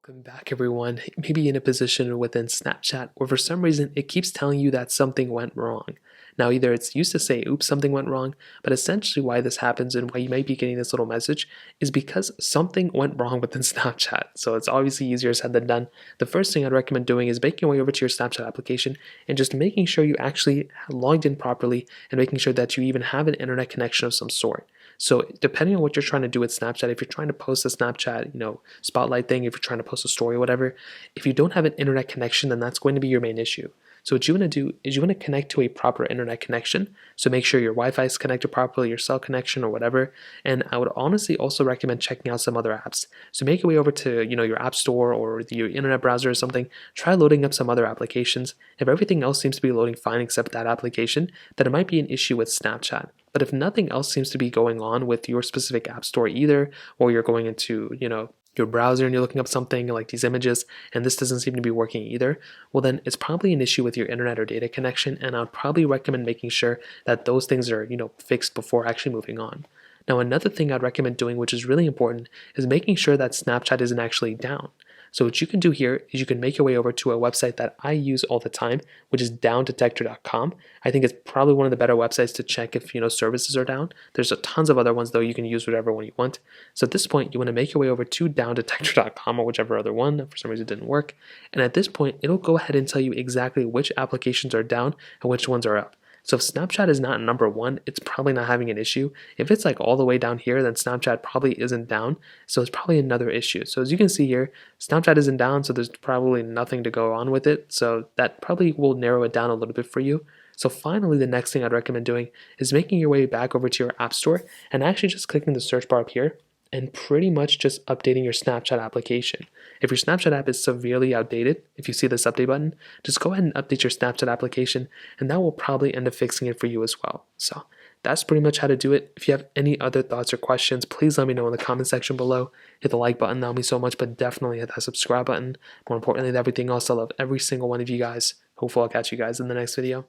Welcome back, everyone. Maybe in a position within Snapchat where for some reason it keeps telling you that something went wrong. Now, either it's used to say, oops, something went wrong, but essentially why this happens and why you might be getting this little message is because something went wrong within Snapchat. So it's obviously easier said than done. The first thing I'd recommend doing is making your way over to your Snapchat application and just making sure you actually logged in properly and making sure that you even have an internet connection of some sort. So depending on what you're trying to do with Snapchat, if you're trying to post a Snapchat, spotlight thing, if you're trying to post a story, whatever, if you don't have an internet connection, then that's going to be your main issue. So what you want to do is you want to connect to a proper internet connection. So make sure your Wi-Fi is connected properly, your cell connection or whatever. And I would honestly also recommend checking out some other apps. So make your way over to your app store or your internet browser or something. Try loading up some other applications. If everything else seems to be loading fine except that application, then it might be an issue with Snapchat. But if nothing else seems to be going on with your specific app store either, or you're going into, your browser and you're looking up something like these images and this doesn't seem to be working either, well then it's probably an issue with your internet or data connection, and I would probably recommend making sure that those things are, fixed before actually moving on. Now, another thing I'd recommend doing, which is really important, is making sure that Snapchat isn't actually down. So what you can do here is you can make your way over to a website that I use all the time, which is downdetector.com. I think it's probably one of the better websites to check if services are down. There's tons of other ones though. You can use whatever one you want. So at this point, you want to make your way over to downdetector.com or whichever other one. For some reason, it didn't work. And at this point, it'll go ahead and tell you exactly which applications are down and which ones are up. So if Snapchat is not number one, it's probably not having an issue. If it's like all the way down here, then Snapchat probably isn't down. So it's probably another issue. So as you can see here, Snapchat isn't down, so there's probably nothing to go on with it. So that probably will narrow it down a little bit for you. So finally, the next thing I'd recommend doing is making your way back over to your app store and actually just clicking the search bar up here and pretty much just updating your Snapchat application. If your Snapchat app is severely outdated, if you see this update button, just go ahead and update your Snapchat application, and that will probably end up fixing it for you as well. So that's pretty much how to do it. If you have any other thoughts or questions, please let me know in the comment section below. Hit the like button, that'll mean so much, but definitely hit that subscribe button. More importantly than everything else, I love every single one of you guys. Hopefully I'll catch you guys in the next video.